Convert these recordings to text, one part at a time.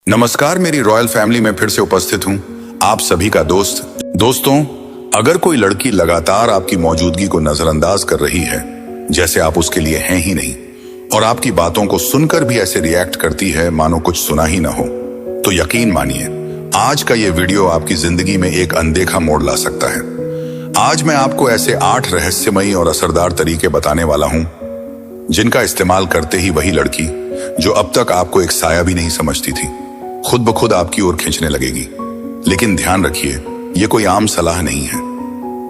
नमस्कार, मेरी royal family में फिर से उपस्थित हूं, आप सभी का दोस्त। दोस्तों, अगर कोई लड़की लगातार आपकी मौजूदगी को नजरअंदाज कर रही है, जैसे आप उसके लिए हैं ही नहीं, और आपकी बातों को सुनकर भी ऐसे रिएक्ट करती है मानो कुछ सुना ही ना हो, तो यकीन मानिए आज का ये वीडियो आपकी जिंदगी में एक अनदेखा मोड़ ला सकता है। आज मैं आपको ऐसे 8 रहस्यमयी और असरदार तरीके बताने वाला हूं, जिनका इस्तेमाल करते ही वही लड़की जो अब तक आपको एक साया भी नहीं समझती थी, खुद ब खुद आपकी ओर खींचने लगेगी। लेकिन ध्यान रखिए, ये कोई आम सलाह नहीं है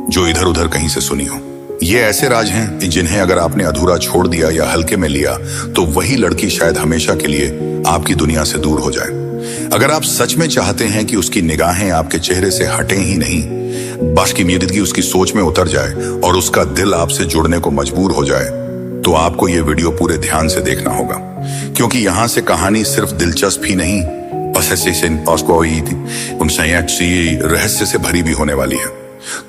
जो इधर उधर कहीं से सुनी हो। ये ऐसे राज हैं जिन्हें अगर आपने अधूरा छोड़ दिया या हल्के में लिया तो वही लड़की शायद हमेशा के लिए आपकी दुनिया से दूर हो जाए। अगर आप सच में चाहते हैं कि उसकी निगाहें आपके चेहरे से हटें ही नहीं, बल्कि मौजूदगी उसकी सोच में उतर जाए और उसका दिल आपसे जुड़ने को मजबूर हो जाए, तो आपको ये वीडियो पूरे ध्यान से देखना होगा, क्योंकि यहां से कहानी सिर्फ दिलचस्प ही नहीं, रहस्य से भरी भी होने वाली है।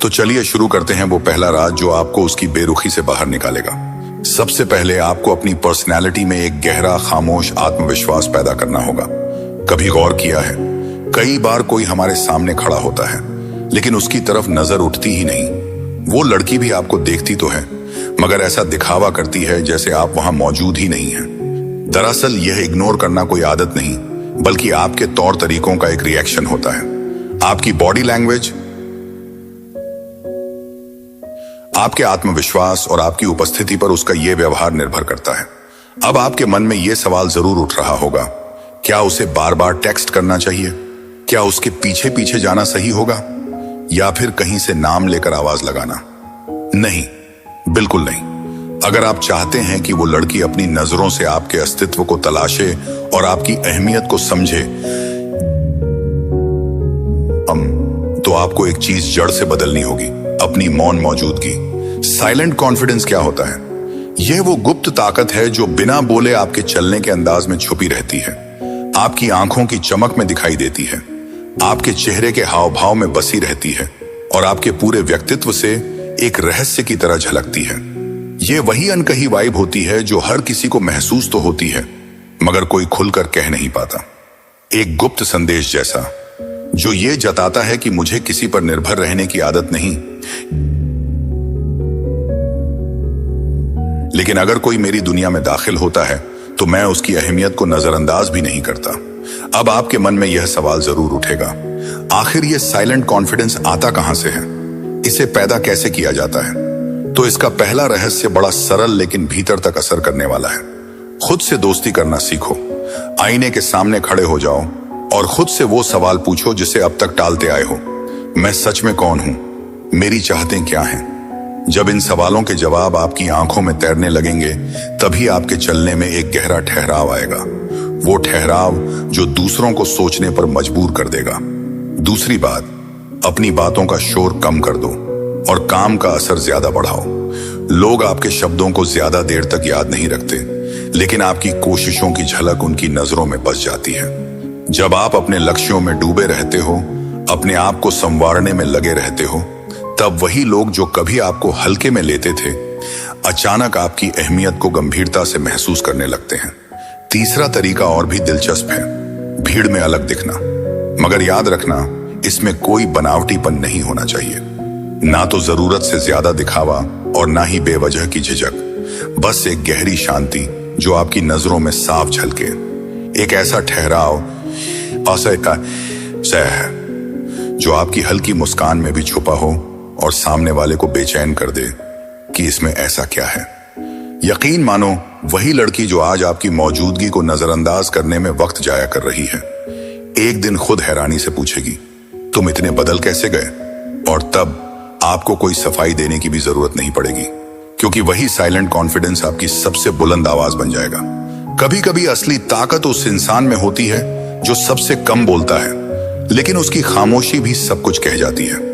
तो चलिए शुरू करते हैं वो पहला राज जो आपको उसकी बेरुखी से बाहर निकालेगा। सबसे पहले आपको अपनी पर्सनैलिटी में एक गहरा, खामोश आत्मविश्वास पैदा करना होगा। कभी गौर किया है, कई बार कोई हमारे सामने खड़ा होता है लेकिन उसकी तरफ नजर उठती ही नहीं। वो लड़की भी आपको देखती तो है, मगर ऐसा दिखावा करती है जैसे आप वहां मौजूद ही नहीं हैं। दरअसल यह इग्नोर करना कोई आदत नहीं, बल्कि आपके तौर तरीकों का एक रिएक्शन होता है। आपकी बॉडी लैंग्वेज, आपके आत्मविश्वास और आपकी उपस्थिति पर उसका यह व्यवहार निर्भर करता है। अब आपके मन में यह सवाल जरूर उठ रहा होगा, क्या उसे बार बार टेक्स्ट करना चाहिए? क्या उसके पीछे पीछे जाना सही होगा, या फिर कहीं से नाम लेकर आवाज लगाना? नहीं, बिल्कुल नहीं। अगर आप चाहते हैं कि वो लड़की अपनी नजरों से आपके अस्तित्व को तलाशे और आपकी अहमियत को समझे, तो आपको एक चीज जड़ से बदलनी होगी, अपनी मौन मौजूदगी। साइलेंट कॉन्फिडेंस क्या होता है? यह वो गुप्त ताकत है जो बिना बोले आपके चलने के अंदाज में छुपी रहती है, आपकी आंखों की चमक में दिखाई देती है, आपके चेहरे के हाव भाव में बसी रहती है और आपके पूरे व्यक्तित्व से एक रहस्य की तरह झलकती है। ये वही अनकही वाइब होती है जो हर किसी को महसूस तो होती है, मगर कोई खुलकर कह नहीं पाता। एक गुप्त संदेश जैसा, जो ये जताता है कि मुझे किसी पर निर्भर रहने की आदत नहीं, लेकिन अगर कोई मेरी दुनिया में दाखिल होता है तो मैं उसकी अहमियत को नजरअंदाज भी नहीं करता। अब आपके मन में यह सवाल जरूर उठेगा, आखिर ये साइलेंट कॉन्फिडेंस आता कहां से है? इसे पैदा कैसे किया जाता है? तो इसका पहला रहस्य बड़ा सरल लेकिन भीतर तक असर करने वाला है। खुद से दोस्ती करना सीखो। आईने के सामने खड़े हो जाओ और खुद से वो सवाल पूछो जिसे अब तक टालते आए हो। मैं सच में कौन हूं? मेरी चाहतें क्या हैं? जब इन सवालों के जवाब आपकी आंखों में तैरने लगेंगे, तभी आपके चलने में एक गहरा ठहराव आएगा। वो ठहराव जो दूसरों को सोचने पर मजबूर कर देगा। दूसरी बात, अपनी बातों का शोर कम कर दो और काम का असर ज्यादा बढ़ाओ। लोग आपके शब्दों को ज्यादा देर तक याद नहीं रखते, लेकिन आपकी कोशिशों की झलक उनकी नजरों में बस जाती है। जब आप अपने लक्ष्यों में डूबे रहते हो, अपने आप को संवारने में लगे रहते हो, तब वही लोग जो कभी आपको हल्के में लेते थे, अचानक आपकी अहमियत को गंभीरता से महसूस करने लगते हैं। तीसरा तरीका और भी दिलचस्प है, भीड़ में अलग दिखना। मगर याद रखना, इसमें कोई बनावटीपन नहीं होना चाहिए, ना तो जरूरत से ज्यादा दिखावा और ना ही बेवजह की झिझक। बस एक गहरी शांति जो आपकी नजरों में साफ झलके, एक ऐसा ठहराव जो आपकी हल्की मुस्कान में भी छुपा हो और सामने वाले को बेचैन कर दे कि इसमें ऐसा क्या है। यकीन मानो, वही लड़की जो आज आपकी मौजूदगी को नजरअंदाज करने में वक्त जाया कर रही है, एक दिन खुद हैरानी से पूछेगी, तुम इतने बदल कैसे गए? और तब आपको कोई सफाई देने की भी जरूरत नहीं पड़ेगी, क्योंकि वही साइलेंट कॉन्फिडेंस आपकी सबसे बुलंद आवाज बन जाएगा। कभी कभी असली ताकत उस इंसान में होती है जो सबसे कम बोलता है, लेकिन उसकी खामोशी भी सब कुछ कह जाती है।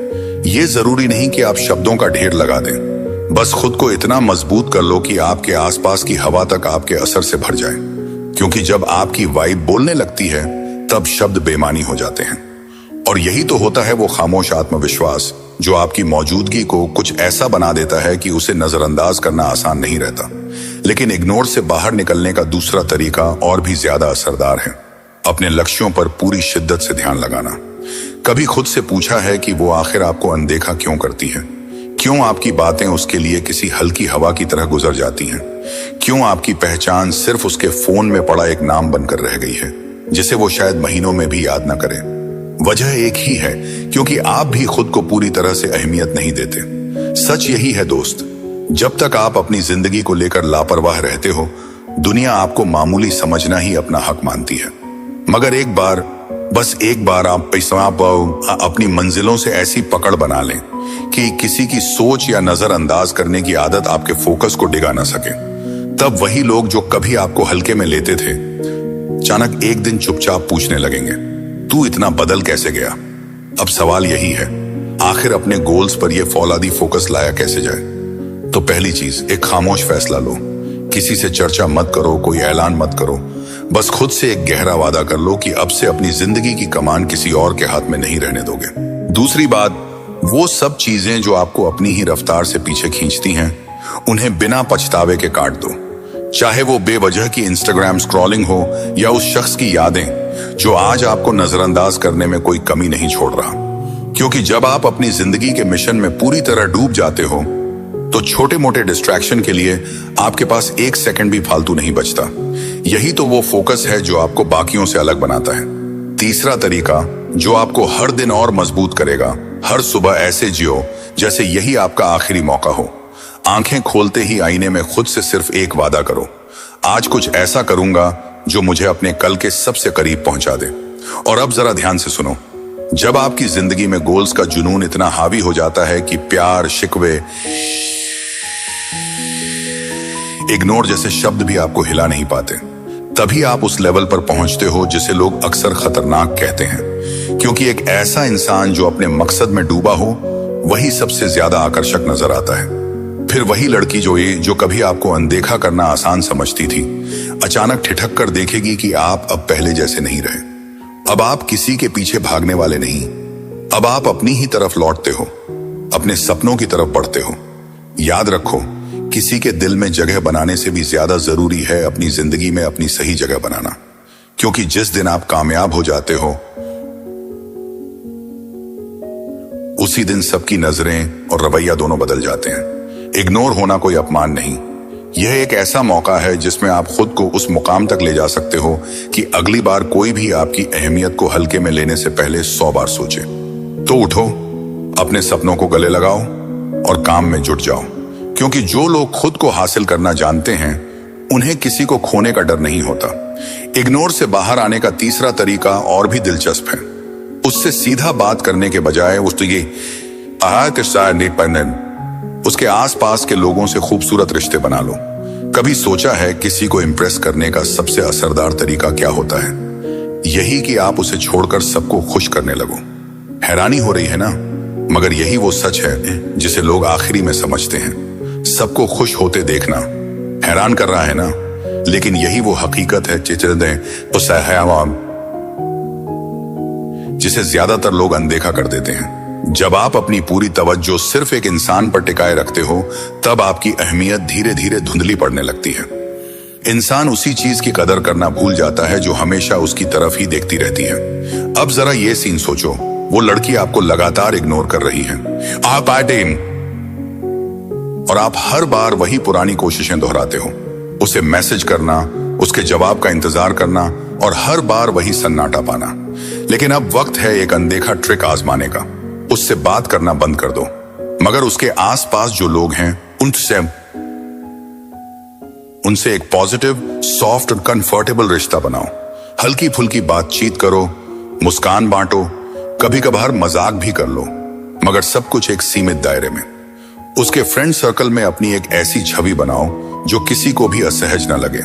ये जरूरी नहीं कि आप शब्दों का ढेर लगा दें, बस खुद को इतना मजबूत कर लो कि आपके आसपास की हवा तक आपके असर से भर जाए, क्योंकि जब आपकी वाइब बोलने लगती है, तब शब्द बेमानी हो जाते हैं। और यही तो होता है वो खामोश आत्मविश्वास जो आपकी मौजूदगी को कुछ ऐसा बना देता है कि उसे नजरअंदाज करना आसान नहीं रहता। लेकिन इग्नोर से बाहर निकलने का दूसरा तरीका और भी ज्यादा असरदार है। अपने लक्ष्यों पर पूरी शिद्दत से ध्यान लगाना। कभी खुद से पूछा है कि वो आखिर आपको अनदेखा क्यों करती है? क्यों आपकी बातें उसके लिए किसी हल्की हवा की तरह गुजर जाती हैं? क्यों आपकी पहचान सिर्फ उसके फोन में पड़ा एक नाम बनकर रह गई है, जिसे वो शायद महीनों में भी याद ना करे? वजह एक ही है, क्योंकि आप भी खुद को पूरी तरह से अहमियत नहीं देते। सच यही है दोस्त, जब तक आप अपनी जिंदगी को लेकर लापरवाह रहते हो, दुनिया आपको मामूली समझना ही अपना हक मानती है। मगर एक बार, बस एक बार आप अपनी मंजिलों से ऐसी पकड़ बना लें कि किसी की सोच या नजरअंदाज करने की आदत आपके फोकस को डिगा ना सके, तब वही लोग जो कभी आपको हल्के में लेते थे, अचानक एक दिन चुपचाप पूछने लगेंगे, तू इतना बदल कैसे गया? अब सवाल यही है, आखिर अपने गोल्स पर यह फौलादी फोकस लाया कैसे जाए? तो पहली चीज, एक खामोश फैसला लो। किसी से चर्चा मत करो, कोई ऐलान मत करो। बस खुद से एक गहरा वादा कर लो कि अब से अपनी जिंदगी की कमान किसी और के हाथ में नहीं रहने दोगे। दूसरी बात, वो सब चीजें जो आपको अपनी ही रफ्तार से पीछे खींचती हैं, उन्हें बिना पछतावे के काट दो। चाहे वो बेवजह की इंस्टाग्राम स्क्रॉलिंग हो या उस शख्स की यादें जो आज आपको नजरअंदाज करने में कोई कमी नहीं छोड़ रहा। क्योंकि जब आप अपनी जिंदगी के मिशन में पूरी तरह डूब जाते हो, तो छोटे मोटे डिस्ट्रैक्शन के लिए आपके पास एक सेकंड भी फालतू नहीं बचता। यही तो वो फोकस है जो आपको बाकियों से अलग बनाता है। तीसरा तरीका, जो आपको हर दिन और मजबूत करेगा, हर सुबह ऐसे जियो जैसे यही आपका आखिरी मौका हो। आंखें खोलते ही आईने में खुद से सिर्फ एक वादा करो, आज कुछ ऐसा करूंगा जो मुझे अपने कल के सबसे करीब पहुंचा दे। और अब जरा ध्यान से सुनो, जब आपकी जिंदगी में गोल्स का जुनून इतना हावी हो जाता है कि प्यार, शिकवे, इग्नोर जैसे शब्द भी आपको हिला नहीं पाते, तभी आप उस लेवल पर पहुंचते हो जिसे लोग अक्सर खतरनाक कहते हैं। क्योंकि एक ऐसा इंसान जो अपने मकसद में डूबा हो, वही सबसे ज्यादा आकर्षक नजर आता है। फिर वही लड़की जो कभी आपको अनदेखा करना आसान समझती थी, अचानक ठिठक कर देखेगी कि आप अब पहले जैसे नहीं रहे। अब आप किसी के पीछे भागने वाले नहीं, अब आप अपनी ही तरफ लौटते हो, अपने सपनों की तरफ बढ़ते हो। याद रखो, किसी के दिल में जगह बनाने से भी ज्यादा जरूरी है अपनी जिंदगी में अपनी सही जगह बनाना। क्योंकि जिस दिन आप कामयाब हो जाते हो, उसी दिन सबकी नजरें और रवैया दोनों बदल जाते हैं। इग्नोर होना कोई अपमान नहीं, यह एक ऐसा मौका है जिसमें आप खुद को उस मुकाम तक ले जा सकते हो कि अगली बार कोई भी आपकी अहमियत को हल्के में लेने से पहले 100 बार सोचे। तो उठो, अपने सपनों को गले लगाओ और काम में जुट जाओ। क्योंकि जो लोग खुद को हासिल करना जानते हैं, उन्हें किसी को खोने का डर नहीं होता। इग्नोर से बाहर आने का तीसरा तरीका और भी दिलचस्प है। उससे सीधा बात करने के बजाय उसके आसपास के लोगों से खूबसूरत रिश्ते बना लो। कभी सोचा है किसी को इम्प्रेस करने का सबसे असरदार तरीका क्या होता है? यही कि आप उसे छोड़कर सबको खुश करने लगो। हैरानी हो रही है ना, मगर यही वो सच है जिसे लोग आखिरी में समझते हैं। सबको खुश होते देखना हैरान कर रहा है ना, लेकिन यही वो हकीकत है जिसे ज्यादातर लोग अनदेखा कर देते हैं। जब आप अपनी पूरी तवज्जो सिर्फ एक इंसान पर टिकाए रखते हो, तब आपकी अहमियत धीरे धीरे धुंधली पड़ने लगती है। इंसान उसी चीज की कदर करना भूल जाता है जो हमेशा उसकी तरफ ही देखती रहती है। अब जरा ये सीन सोचो, वो लड़की आपको लगातार इग्नोर कर रही है, और आप हर बार वही पुरानी कोशिशें दोहराते हो। उसे मैसेज करना, उसके जवाब का इंतजार करना और हर बार वही सन्नाटा पाना। लेकिन अब वक्त है एक अनदेखा ट्रिक आजमाने का। उससे बात करना बंद कर दो, मगर उसके आसपास जो लोग हैं उनसे एक पॉजिटिव, सॉफ्ट और कंफर्टेबल रिश्ता बनाओ। हल्की फुल्की बातचीत करो, मुस्कान बांटो, कभी कभार मजाक भी कर लो, मगर सब कुछ एक सीमित दायरे में। उसके फ्रेंड सर्कल में अपनी एक ऐसी छवि बनाओ जो किसी को भी असहज ना लगे।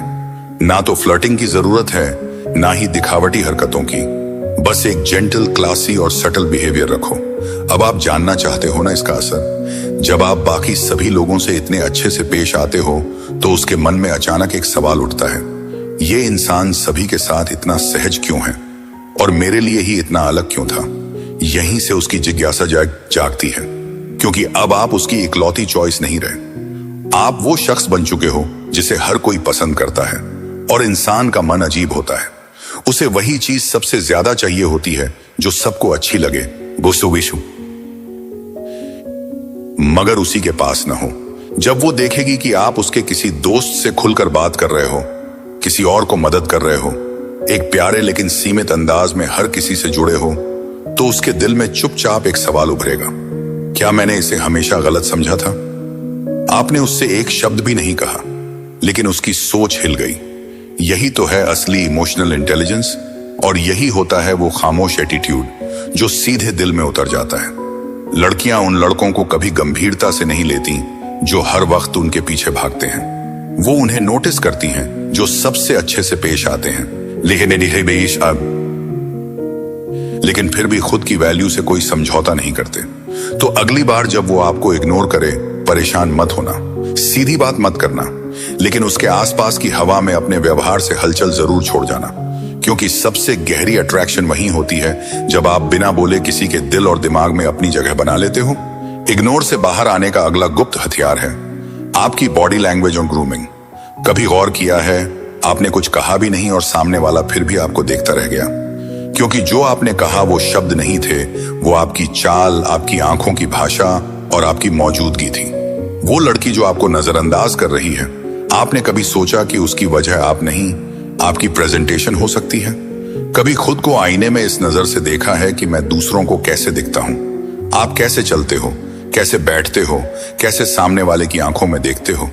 ना तो फ्लर्टिंग की जरूरत है, ना ही दिखावटी हरकतों की। बस एक जेंटल, क्लासी और सटल बिहेवियर रखो। अब आप जानना चाहते हो ना इसका असर? जब आप बाकी सभी लोगों से इतने अच्छे से पेश आते हो, तो उसके मन में अचानक एक सवाल उठता है, ये इंसान सभी के साथ इतना सहज क्यों है और मेरे लिए ही इतना अलग क्यों था? यहीं से उसकी जिज्ञासा जागती है, क्योंकि अब आप उसकी इकलौती चॉइस नहीं रहे। आप वो शख्स बन चुके हो जिसे हर कोई पसंद करता है, और इंसान का मन अजीब होता है, उसे वही चीज सबसे ज्यादा चाहिए होती है जो सबको अच्छी लगे, बोसो विशु, मगर उसी के पास न हो। जब वो देखेगी कि आप उसके किसी दोस्त से खुलकर बात कर रहे हो, किसी और को मदद कर रहे हो, एक प्यारे लेकिन सीमित अंदाज में हर किसी से जुड़े हो, तो उसके दिल में चुपचाप एक सवाल उभरेगा, क्या मैंने इसे हमेशा गलत समझा था? आपने उससे एक शब्द भी नहीं कहा, लेकिन उसकी सोच हिल गई। यही तो है असली इमोशनल इंटेलिजेंस, और यही होता है वो खामोश एटीट्यूड जो सीधे दिल में उतर जाता है। लड़कियां उन लड़कों को कभी गंभीरता से नहीं लेती जो हर वक्त उनके पीछे भागते हैं। वो उन्हें नोटिस करती हैं जो सबसे अच्छे से पेश आते हैं, लेकिन फिर भी खुद की वैल्यू से कोई समझौता नहीं करते। तो अगली बार जब वो आपको इग्नोर करे, परेशान मत होना, सीधी बात मत करना, लेकिन उसके आसपास की हवा में अपने व्यवहार से हलचल जरूर छोड़ जाना, क्योंकि सबसे गहरी अट्रैक्शन वहीं होती है जब आप बिना बोले किसी के दिल और दिमाग में अपनी जगह बना लेते हो। इग्नोर से बाहर आने का अगला गुप्त हथियार है आपकी बॉडी लैंग्वेज और ग्रूमिंग। कभी गौर किया है, आपने कुछ कहा भी नहीं और सामने वाला फिर भी आपको देखता रह गया, क्योंकि जो आपने कहा वो शब्द नहीं थे, वो आपकी चाल, आपकी आंखों की भाषा और आपकी मौजूदगी थी। वो लड़की जो आपको नजरअंदाज कर रही है, आपने कभी सोचा कि उसकी वजह आप नहीं, आपकी प्रेजेंटेशन हो सकती है? कभी खुद को आईने में इस नजर से देखा है कि मैं दूसरों को कैसे दिखता हूं? आप कैसे चलते हो, कैसे बैठते हो, कैसे सामने वाले की आंखों में देखते हो?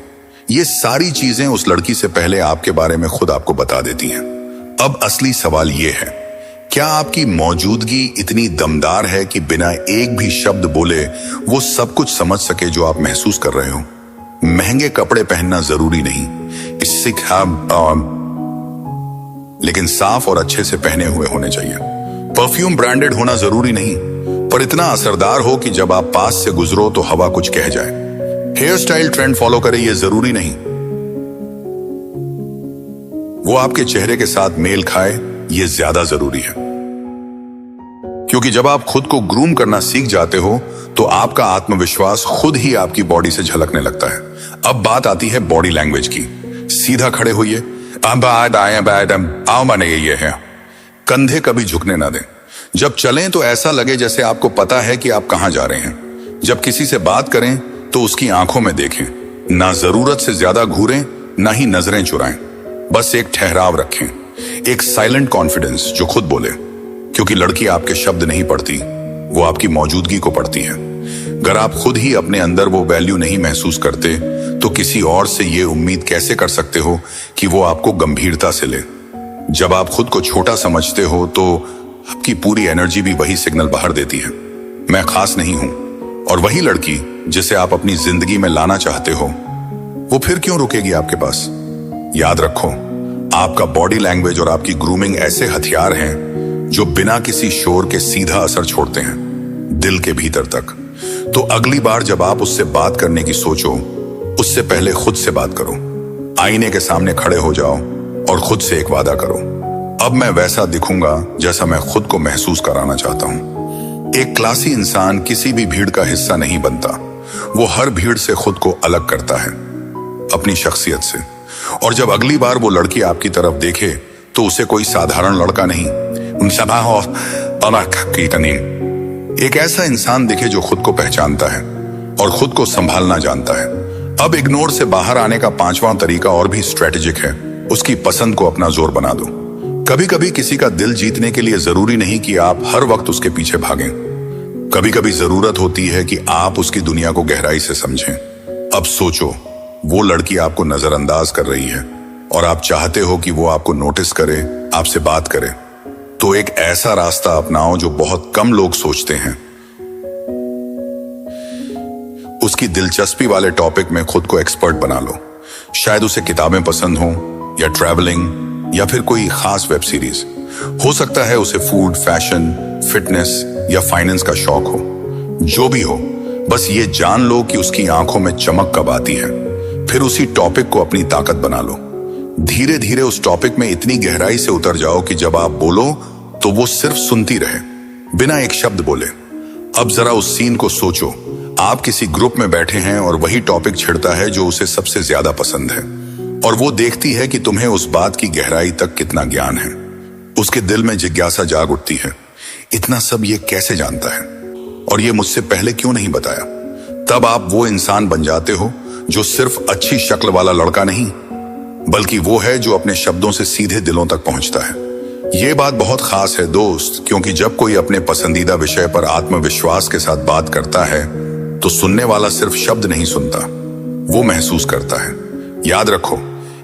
ये सारी चीजें उस लड़की से पहले आपके बारे में खुद आपको बता देती हैं। अब असली सवाल ये है, क्या आपकी मौजूदगी इतनी दमदार है कि बिना एक भी शब्द बोले वो सब कुछ समझ सके जो आप महसूस कर रहे हो? महंगे कपड़े पहनना जरूरी नहीं, इससे लेकिन साफ और अच्छे से पहने हुए होने चाहिए। परफ्यूम ब्रांडेड होना जरूरी नहीं, पर इतना असरदार हो कि जब आप पास से गुजरो तो हवा कुछ कह जाए। हेयर स्टाइल ट्रेंड फॉलो करे, ये जरूरी नहीं, वो आपके चेहरे के साथ मेल खाए, ये ज्यादा जरूरी है। क्योंकि जब आप खुद को ग्रूम करना सीख जाते हो तो आपका आत्मविश्वास खुद ही आपकी बॉडी से झलकने लगता है। अब बात आती है बॉडी लैंग्वेज की। सीधा खड़े होइए, ये है, कंधे कभी झुकने ना दें। जब चलें तो ऐसा लगे जैसे आपको पता है कि आप कहां जा रहे हैं। जब किसी से बात करें तो उसकी आंखों में देखें, ना जरूरत से ज्यादा घूरें, ना ही नजरें चुराएं। बस एक ठहराव रखें, एक साइलेंट कॉन्फिडेंस जो खुद बोले, क्योंकि लड़की आपके शब्द नहीं पढ़ती, वो आपकी मौजूदगी को पढ़ती है। अगर आप खुद ही अपने अंदर वो वैल्यू नहीं महसूस करते तो किसी और से ये उम्मीद कैसे कर सकते हो कि वो आपको गंभीरता से ले? जब आप खुद को छोटा समझते हो तो आपकी पूरी एनर्जी भी वही सिग्नल बाहर देती है, मैं खास नहीं हूं। और वही लड़की जिसे आप अपनी जिंदगी में लाना चाहते हो, वो फिर क्यों रुकेगी आपके पास? याद रखो, आपका बॉडी लैंग्वेज और आपकी ग्रूमिंग ऐसे हथियार हैं जो बिना किसी शोर के सीधा असर छोड़ते हैं, दिल के भीतर तक। तो अगली बार जब आप उससे बात करने की सोचो, उससे पहले खुद से बात करो। आईने के सामने खड़े हो जाओ और खुद से एक वादा करो, अब मैं वैसा दिखूंगा जैसा मैं खुद को महसूस कराना चाहता हूं। एक क्लासी इंसान किसी भी भीड़ का हिस्सा नहीं बनता, वो हर भीड़ से खुद को अलग करता है अपनी शख्सियत से। और जब अगली बार वो लड़की आपकी तरफ देखे तो उसे कोई साधारण लड़का नहीं, एक ऐसा इंसान दिखे जो खुद को पहचानता है और खुद को संभालना जानता है। अब इग्नोर से बाहर आने का पांचवा तरीका और भी स्ट्रेटेजिक है, उसकी पसंद को अपना जोर बना दो। कभी कभी किसी का दिल जीतने के लिए जरूरी नहीं कि आप हर वक्त उसके पीछे भागें। कभी कभी जरूरत होती है कि आप उसकी दुनिया को गहराई से समझें। अब सोचो, वो लड़की आपको नजरअंदाज कर रही है और आप चाहते हो कि वो आपको नोटिस करे, आपसे बात करे। तो एक ऐसा रास्ता अपनाओ जो बहुत कम लोग सोचते हैं। उसकी दिलचस्पी वाले टॉपिक में खुद को एक्सपर्ट बना लो। शायद उसे किताबें पसंद हो, या ट्रैवलिंग, या फिर कोई खास वेब सीरीज। हो सकता है उसे फूड, फैशन, फिटनेस या फाइनेंस का शौक हो। जो भी हो, बस ये जान लो कि उसकी आंखों में चमक कब आती है। फिर उसी टॉपिक को अपनी ताकत बना लो। धीरे धीरे उस टॉपिक में इतनी गहराई से उतर जाओ कि जब आप बोलो तो वो सिर्फ सुनती रहे, बिना एक शब्द बोले। अब जरा उस सीन को सोचो, आप किसी ग्रुप में बैठे हैं और वही टॉपिक छिड़ता है जो उसे सबसे ज्यादा पसंद है, और वो देखती है कि तुम्हें उस बात की गहराई तक कितना ज्ञान है। उसके दिल में जिज्ञासा जाग उठती है, इतना सब ये कैसे जानता है और ये मुझसे पहले क्यों नहीं बताया। तब आप वो इंसान बन जाते हो जो सिर्फ अच्छी शक्ल वाला लड़का नहीं, बल्कि वो है जो अपने शब्दों से सीधे दिलों तक पहुंचता है। ये बात बहुत खास है दोस्त, क्योंकि जब कोई अपने पसंदीदा विषय पर आत्मविश्वास के साथ बात करता है तो सुनने वाला सिर्फ शब्द नहीं सुनता, वो महसूस करता है। याद रखो,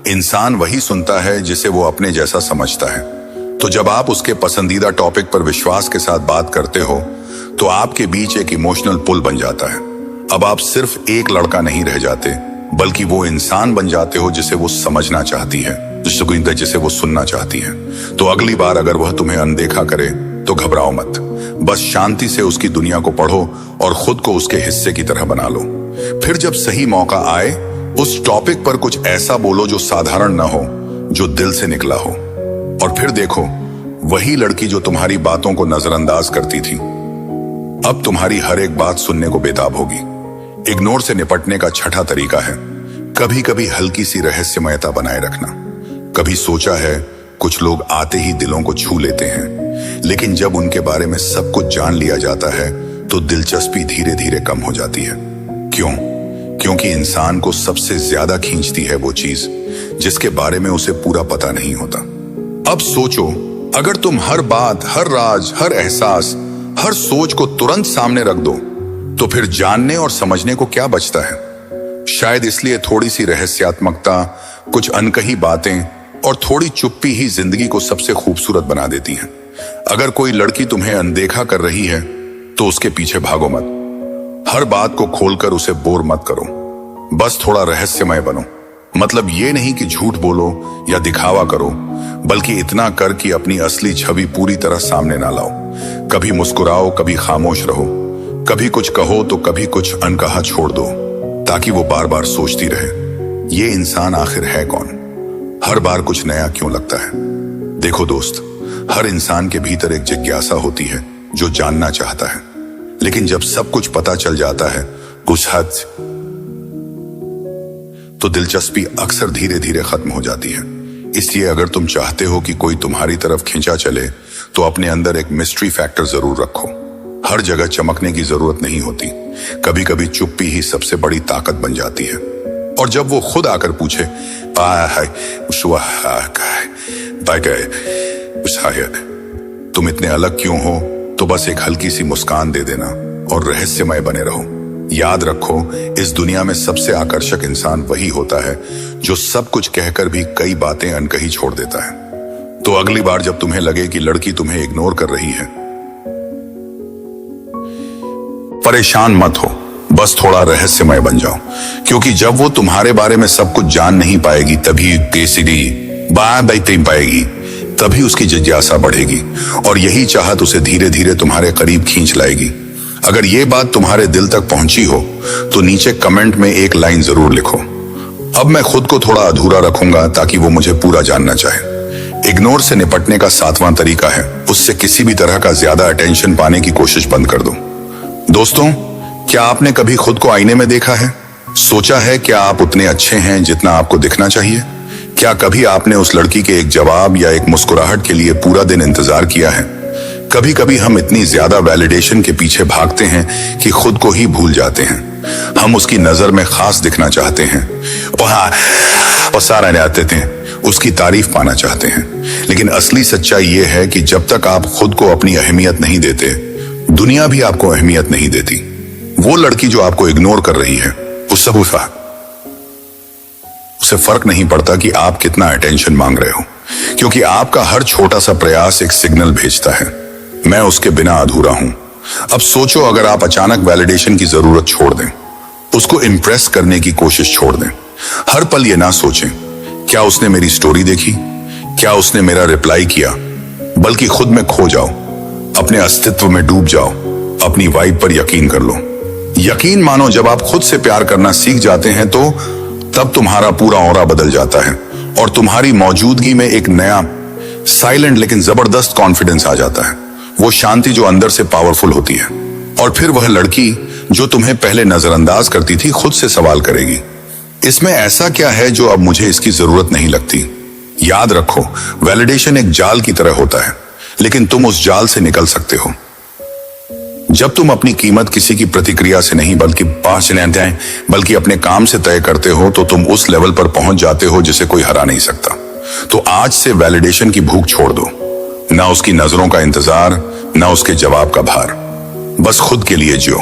इंसान वही सुनता है जिसे वो अपने जैसा समझता है। तो जब आप उसके पसंदीदा टॉपिक पर विश्वास के साथ बात करते हो तो आपके बीच एक इमोशनल पुल बन जाता है। अब आप सिर्फ एक लड़का नहीं रह जाते, बल्कि वो इंसान बन जाते हो जिसे वो समझना चाहती है, जिसे वो सुनना चाहती है। तो अगली बार अगर वह तुम्हें अनदेखा करे तो घबराओ मत, बस शांति से उसकी दुनिया को पढ़ो और खुद को उसके हिस्से की तरह बना लो। फिर जब सही मौका आए, उस टॉपिक पर कुछ ऐसा बोलो जो साधारण ना हो, जो दिल से निकला हो। और फिर देखो, वही लड़की जो तुम्हारी बातों को नजरअंदाज करती थी, अब तुम्हारी हर एक बात सुनने को बेताब होगी। इग्नोर से निपटने का छठा तरीका है कभी कभी हल्की सी रहस्यमयता बनाए रखना। कभी सोचा है, कुछ लोग आते ही दिलों को छू लेते हैं, लेकिन जब उनके बारे में सब कुछ जान लिया जाता है तो दिलचस्पी धीरे धीरे कम हो जाती है। क्यों? क्योंकि इंसान को सबसे ज्यादा खींचती है वो चीज जिसके बारे में उसे पूरा पता नहीं होता। अब सोचो, अगर तुम हर बात, हर राज, हर एहसास, हर सोच को तुरंत सामने रख दो, तो फिर जानने और समझने को क्या बचता है। शायद इसलिए थोड़ी सी रहस्यात्मकता, कुछ अनकही बातें और थोड़ी चुप्पी ही जिंदगी को सबसे खूबसूरत बना देती हैं। अगर कोई लड़की तुम्हें अनदेखा कर रही है तो उसके पीछे भागो मत। हर बात को खोलकर उसे बोर मत करो, बस थोड़ा रहस्यमय बनो। मतलब ये नहीं कि झूठ बोलो या दिखावा करो, बल्कि इतना कर कि अपनी असली छवि पूरी तरह सामने ना लाओ। कभी मुस्कुराओ, कभी खामोश रहो, कभी कुछ कहो तो कभी कुछ अनकहा छोड़ दो, ताकि वो बार बार सोचती रहे, ये इंसान आखिर है कौन, हर बार कुछ नया क्यों लगता है। देखो दोस्त, हर इंसान के भीतर एक जिज्ञासा होती है जो जानना चाहता है, लेकिन जब सब कुछ पता चल जाता है कुछ हद, तो दिलचस्पी अक्सर धीरे धीरे खत्म हो जाती है। इसलिए अगर तुम चाहते हो कि कोई तुम्हारी तरफ खींचा चले तो अपने अंदर एक मिस्ट्री फैक्टर जरूर रखो। हर जगह चमकने की जरूरत नहीं होती, कभी कभी चुप्पी ही सबसे बड़ी ताकत बन जाती है। और जब वो खुद आकर पूछे, तुम इतने अलग क्यों हो, तो बस एक हल्की सी मुस्कान दे देना और रहस्यमय बने रहो। याद रखो, इस दुनिया में सबसे आकर्षक इंसान वही होता है जो सब कुछ कहकर भी कई बातें अनकही छोड़ देता है। तो अगली बार जब तुम्हें लगे कि लड़की तुम्हें इग्नोर कर रही है, परेशान मत हो, बस थोड़ा रहस्यमय बन जाओ। क्योंकि जब वो तुम्हारे बारे में सब कुछ जान नहीं पाएगी, तभी पाएगी, तभी उसकी जिज्ञासा बढ़ेगी और यही चाहत उसे धीरे धीरे तुम्हारे करीब खींच लाएगी। अगर ये बात तुम्हारे दिल तक पहुंची हो तो नीचे कमेंट में एक लाइन जरूर लिखो, अब मैं खुद को थोड़ा अधूरा रखूंगा ताकि वो मुझे पूरा जानना चाहे। इग्नोर से निपटने का सातवां तरीका है, उससे किसी भी तरह का ज्यादा अटेंशन पाने की कोशिश बंद कर दो। दोस्तों, क्या आपने कभी खुद को आईने में देखा है? सोचा है क्या आप उतने अच्छे हैं जितना आपको दिखना चाहिए? क्या कभी आपने उस लड़की के एक जवाब या एक मुस्कुराहट के लिए पूरा दिन इंतजार किया है? कभी कभी हम इतनी ज्यादा वैलिडेशन के पीछे भागते हैं कि खुद को ही भूल जाते हैं। हम उसकी नजर में खास दिखना चाहते हैं, उसकी तारीफ पाना चाहते हैं। लेकिन असली सच्चाई यह है कि जब तक आप खुद को अपनी अहमियत नहीं देते, दुनिया भी आपको अहमियत नहीं देती। वो लड़की जो आपको इग्नोर कर रही है, उसे फर्क नहीं पड़ता कि आप कितना अटेंशन मांग रहे हो, क्योंकि आपका हर छोटा सा प्रयास एक सिग्नल भेजता है, मैं उसके बिना अधूरा हूं। अब सोचो, अगर आप अचानक वैलिडेशन की जरूरत छोड़ दें, उसको इंप्रेस करने की कोशिश छोड़ दें, हर पल ये ना सोचें क्या उसने मेरी स्टोरी देखी, क्या उसने मेरा रिप्लाई किया, बल्कि खुद में खो जाओ, अपने अस्तित्व में डूब जाओ, अपनी वाइब पर यकीन कर लो। यकीन मानो, जब आप खुद से प्यार करना सीख जाते हैं तो तब तुम्हारा पूरा ऑरा बदल जाता है और तुम्हारी मौजूदगी में एक नया साइलेंट लेकिन जबरदस्त कॉन्फिडेंस आ जाता है, वो शांति जो अंदर से पावरफुल होती है। और फिर वह लड़की जो तुम्हें पहले नजरअंदाज करती थी खुद से सवाल करेगी, इसमें ऐसा क्या है जो अब मुझे इसकी जरूरत नहीं लगती? याद रखो, वैलिडेशन एक जाल की तरह होता है, लेकिन तुम उस जाल से निकल सकते हो। जब तुम अपनी कीमत किसी की प्रतिक्रिया से नहीं बल्कि अपने काम से तय करते हो, तो तुम उस लेवल पर पहुंच जाते हो जिसे कोई हरा नहीं सकता। तो आज से वैलिडेशन की भूख छोड़ दो, ना उसकी नजरों का इंतजार, ना उसके जवाब का भार। बस खुद के लिए जियो,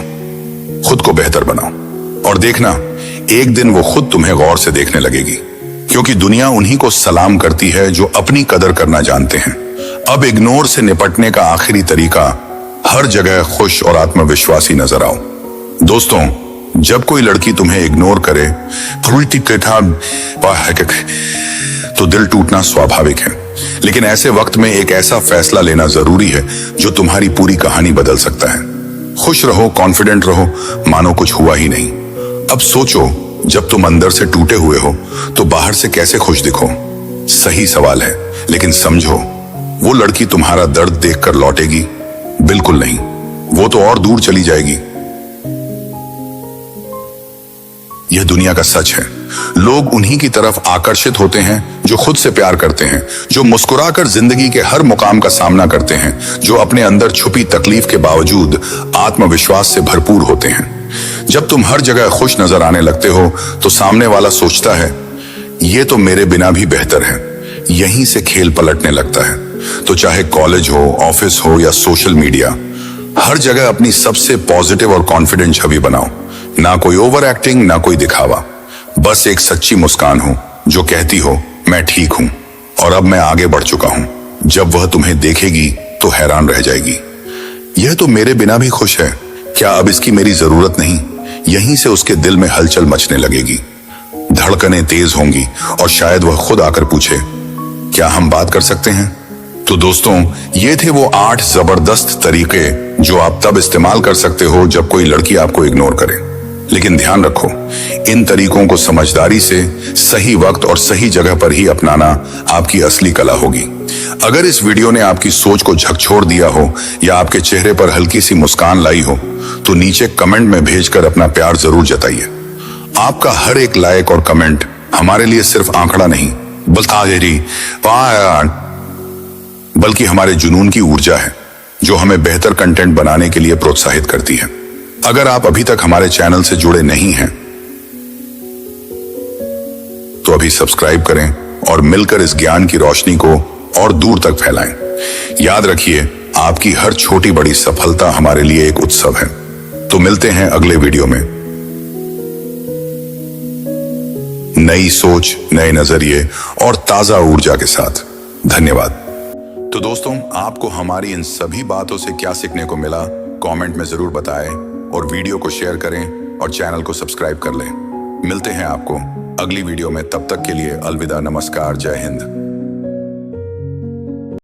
खुद को बेहतर बनाओ, और देखना एक दिन वो खुद तुम्हें गौर से देखने लगेगी, क्योंकि दुनिया उन्हीं को सलाम करती है जो अपनी कदर करना जानते हैं। अब इग्नोर से निपटने का आखिरी तरीका, हर जगह खुश और आत्मविश्वासी नजर आओ। दोस्तों, जब कोई लड़की तुम्हें इग्नोर करे तो दिल टूटना स्वाभाविक है, लेकिन ऐसे वक्त में एक ऐसा फैसला लेना जरूरी है जो तुम्हारी पूरी कहानी बदल सकता है। खुश रहो, कॉन्फिडेंट रहो, मानो कुछ हुआ ही नहीं। अब सोचो, जब तुम अंदर से टूटे हुए हो तो बाहर से कैसे खुश दिखो? सही सवाल है, लेकिन समझो, वो लड़की तुम्हारा दर्द देखकर लौटेगी? बिल्कुल नहीं, वो तो और दूर चली जाएगी। यह दुनिया का सच है। लोग उन्हीं की तरफ आकर्षित होते हैं जो खुद से प्यार करते हैं, जो मुस्कुराकर जिंदगी के हर मुकाम का सामना करते हैं, जो अपने अंदर छुपी तकलीफ के बावजूद आत्मविश्वास से भरपूर होते हैं। जब तुम हर जगह खुश नजर आने लगते हो तो सामने वाला सोचता है, ये तो मेरे बिना भी बेहतर है। यहीं से खेल पलटने लगता है। तो चाहे कॉलेज हो, ऑफिस हो या सोशल मीडिया, हर जगह अपनी सबसे पॉजिटिव और कॉन्फिडेंट छवि बनाओ। ना कोई ओवर एक्टिंग, ना कोई दिखावा, बस एक सच्ची मुस्कान हो जो कहती हो, मैं ठीक हूं और अब मैं आगे बढ़ चुका हूं। जब वह तुम्हें देखेगी तो हैरान रह जाएगी, यह तो मेरे बिना भी खुश है, क्या अब इसकी मेरी जरूरत नहीं? यहीं से उसके दिल में हलचल मचने लगेगी, धड़कनें तेज होंगी और शायद वह खुद आकर पूछे, क्या हम बात कर सकते हैं? तो दोस्तों, ये थे वो 8 जबरदस्त तरीके जो आप तब इस्तेमाल कर सकते हो जब कोई लड़की आपको इग्नोर करे। लेकिन ध्यान रखो, इन तरीकों को समझदारी से, सही वक्त और सही जगह पर ही अपनाना आपकी असली कला होगी। अगर इस वीडियो ने आपकी सोच को झकझोर दिया हो या आपके चेहरे पर हल्की सी मुस्कान लाई हो, तो नीचे कमेंट में भेजकर अपना प्यार जरूर जताइए। आपका हर एक लाइक और कमेंट हमारे लिए सिर्फ आंकड़ा नहीं, बल्कि हमारे जुनून की ऊर्जा है, जो हमें बेहतर कंटेंट बनाने के लिए प्रोत्साहित करती है। अगर आप अभी तक हमारे चैनल से जुड़े नहीं हैं, तो अभी सब्सक्राइब करें और मिलकर इस ज्ञान की रोशनी को और दूर तक फैलाएं। याद रखिए, आपकी हर छोटी बड़ी सफलता हमारे लिए एक उत्सव है। तो मिलते हैं अगले वीडियो में, नई सोच, नए नजरिए और ताजा ऊर्जा के साथ। धन्यवाद। तो दोस्तों, आपको हमारी इन सभी बातों से क्या सीखने को मिला, कमेंट में जरूर बताएं और वीडियो को शेयर करें और चैनल को सब्सक्राइब कर लें। मिलते हैं आपको अगली वीडियो में, तब तक के लिए अलविदा, नमस्कार, जय हिंद।